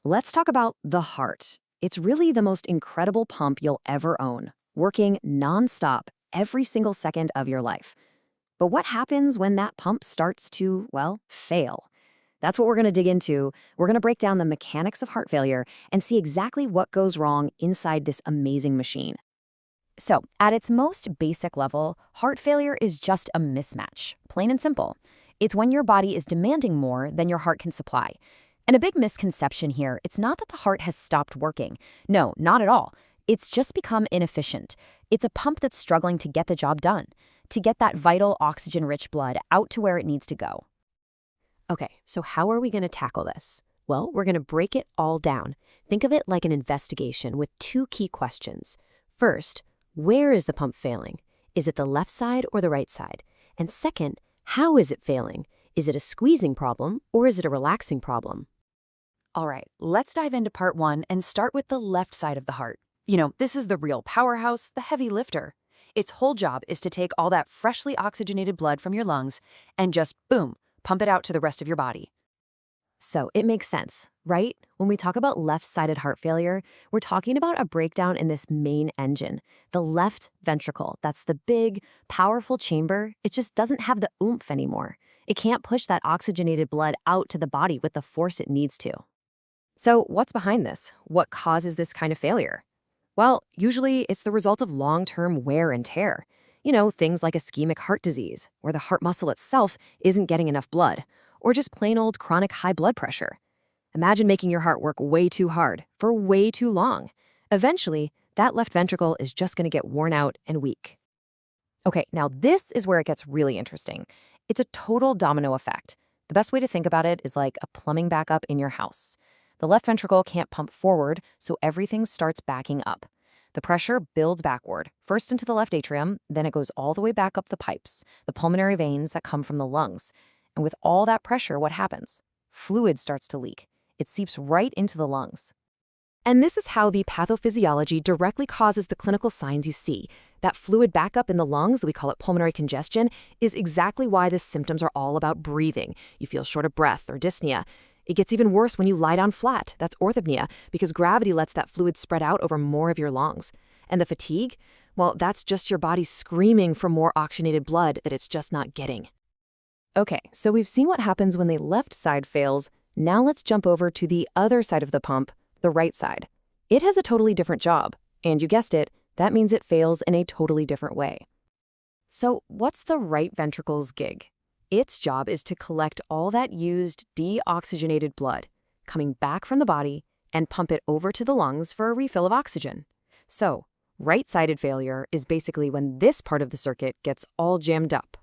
Let's talk about the heart. It's really the most incredible pump you'll ever own, working nonstop every single second of your life. But what happens when that pump starts to, well, fail? That's what we're going to dig into. We're going to break down the mechanics of heart failure and see exactly what goes wrong inside this amazing machine. So, at its most basic level, heart failure is just a mismatch, plain and simple. It's when your body is demanding more than your heart can supply. And a big misconception here, it's not that the heart has stopped working. No, not at all. It's just become inefficient. It's a pump that's struggling to get the job done, to get that vital oxygen-rich blood out to where it needs to go. Okay, so how are we going to tackle this? Well, we're going to break it all down. Think of it like an investigation with two key questions. First, where is the pump failing? Is it the left side or the right side? And second, how is it failing? Is it a squeezing problem or is it a relaxing problem? All right, let's dive into part one and start with the left side of the heart. This is the real powerhouse, the heavy lifter. Its whole job is to take all that freshly oxygenated blood from your lungs and just, boom, pump it out to the rest of your body. So it makes sense, right? When we talk about left-sided heart failure, we're talking about a breakdown in this main engine, the left ventricle. That's the big, powerful chamber. It just doesn't have the oomph anymore. It can't push that oxygenated blood out to the body with the force it needs to. So what's behind this? What causes this kind of failure? Well, usually it's the result of long-term wear and tear. Things like ischemic heart disease, where the heart muscle itself isn't getting enough blood, or just plain old chronic high blood pressure. Imagine making your heart work way too hard for way too long. Eventually, that left ventricle is just going to get worn out and weak. Okay, now this is where it gets really interesting. It's a total domino effect. The best way to think about it is like a plumbing backup in your house. The left ventricle can't pump forward, so everything starts backing up. The pressure builds backward, first into the left atrium, then it goes all the way back up the pipes, the pulmonary veins that come from the lungs. And with all that pressure, what happens? Fluid starts to leak. It seeps right into the lungs. And this is how the pathophysiology directly causes the clinical signs you see. That fluid backup in the lungs, we call it pulmonary congestion, is exactly why the symptoms are all about breathing. You feel short of breath or dyspnea. It gets even worse when you lie down flat. That's orthopnea, because gravity lets that fluid spread out over more of your lungs. And the fatigue? Well, that's just your body screaming for more oxygenated blood that it's just not getting. Okay, so we've seen what happens when the left side fails. Now let's jump over to the other side of the pump, the right side. It has a totally different job. And you guessed it, that means it fails in a totally different way. So what's the right ventricle's gig? Its job is to collect all that used deoxygenated blood, coming back from the body, and pump it over to the lungs for a refill of oxygen. So, right-sided failure is basically when this part of the circuit gets all jammed up.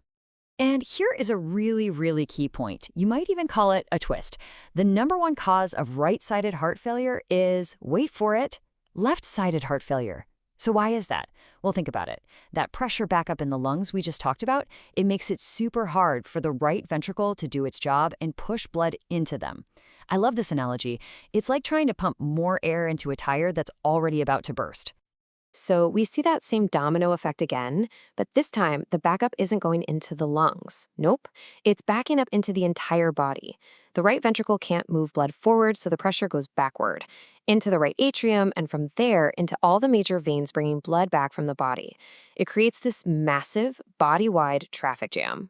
And here is a really, really key point. You might even call it a twist. The number one cause of right-sided heart failure is, wait for it, left-sided heart failure. So why is that? Well, think about it. That pressure back up in the lungs we just talked about, it makes it super hard for the right ventricle to do its job and push blood into them. I love this analogy. It's like trying to pump more air into a tire that's already about to burst. So we see that same domino effect again, but this time the backup isn't going into the lungs. Nope, it's backing up into the entire body. The right ventricle can't move blood forward, so the pressure goes backward, into the right atrium, and from there into all the major veins bringing blood back from the body. It creates this massive, body-wide traffic jam.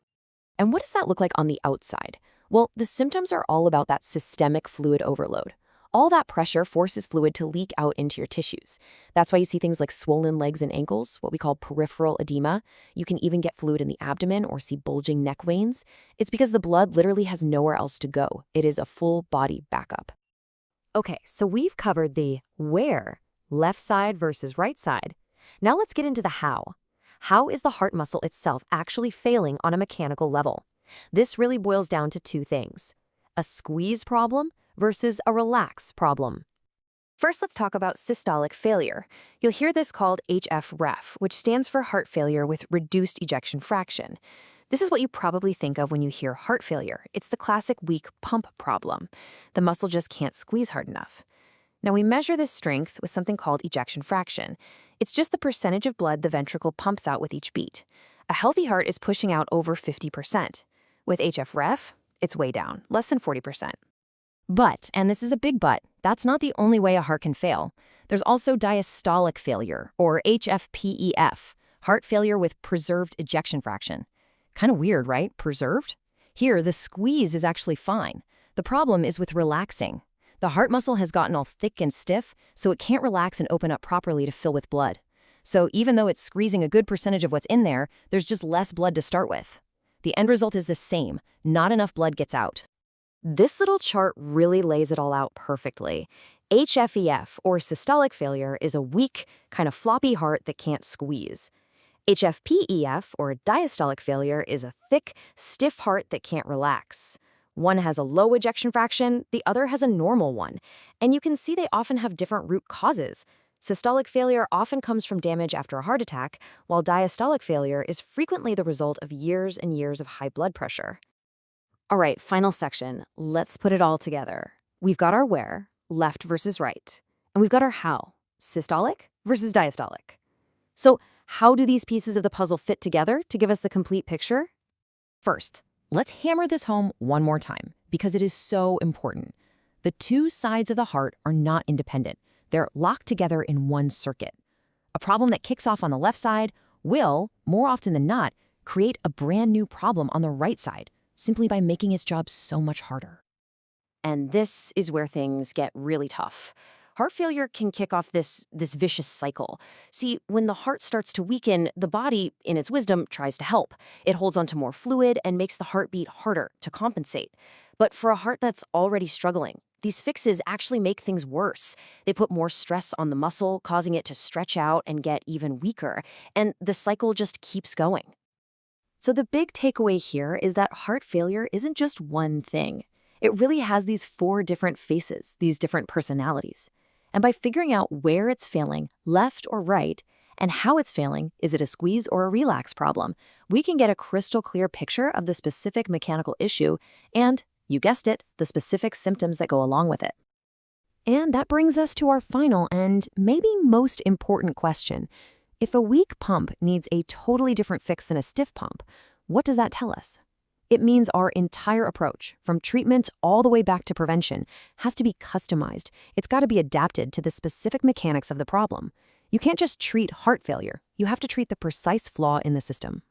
And what does that look like on the outside? Well, the symptoms are all about that systemic fluid overload. All that pressure forces fluid to leak out into your tissues. That's why you see things like swollen legs and ankles, what we call peripheral edema. You can even get fluid in the abdomen or see bulging neck veins. It's because the blood literally has nowhere else to go. It is a full body backup. Okay, so we've covered the where, left side versus right side. Now let's get into the how. How is the heart muscle itself actually failing on a mechanical level? This really boils down to two things: a squeeze problem versus a relax problem. First, let's talk about systolic failure. You'll hear this called HFrEF, which stands for heart failure with reduced ejection fraction. This is what you probably think of when you hear heart failure. It's the classic weak pump problem. The muscle just can't squeeze hard enough. Now, we measure this strength with something called ejection fraction. It's just the percentage of blood the ventricle pumps out with each beat. A healthy heart is pushing out over 50%. With HFrEF, it's way down, less than 40%. But, and this is a big but, that's not the only way a heart can fail. There's also diastolic failure, or HFpEF, heart failure with preserved ejection fraction. Kind of weird, right? Preserved? Here, the squeeze is actually fine. The problem is with relaxing. The heart muscle has gotten all thick and stiff, so it can't relax and open up properly to fill with blood. So even though it's squeezing a good percentage of what's in there, there's just less blood to start with. The end result is the same. Not enough blood gets out. This little chart really lays it all out perfectly. HFEF, or systolic failure, is a weak, kind of floppy heart that can't squeeze. HFpEF, or diastolic failure, is a thick, stiff heart that can't relax. One has a low ejection fraction, the other has a normal one. And you can see they often have different root causes. Systolic failure often comes from damage after a heart attack, while diastolic failure is frequently the result of years and years of high blood pressure. All right, final section. Let's put it all together. We've got our where, left versus right, and we've got our how, systolic versus diastolic. So how do these pieces of the puzzle fit together to give us the complete picture? First, let's hammer this home one more time, because it is so important. The two sides of the heart are not independent. They're locked together in one circuit. A problem that kicks off on the left side will, more often than not, create a brand new problem on the right side, simply by making its job so much harder. And this is where things get really tough. Heart failure can kick off this vicious cycle. See, when the heart starts to weaken, the body, in its wisdom, tries to help. It holds onto more fluid and makes the heartbeat harder to compensate. But for a heart that's already struggling, these fixes actually make things worse. They put more stress on the muscle, causing it to stretch out and get even weaker. And the cycle just keeps going. So the big takeaway here is that heart failure isn't just one thing. It really has these 4 different faces, these different personalities. And by figuring out where it's failing, left or right, and how it's failing, is it a squeeze or a relax problem, we can get a crystal clear picture of the specific mechanical issue and, you guessed it, the specific symptoms that go along with it. And that brings us to our final and maybe most important question. If a weak pump needs a totally different fix than a stiff pump, what does that tell us? It means our entire approach, from treatment all the way back to prevention, has to be customized. It's got to be adapted to the specific mechanics of the problem. You can't just treat heart failure. You have to treat the precise flaw in the system.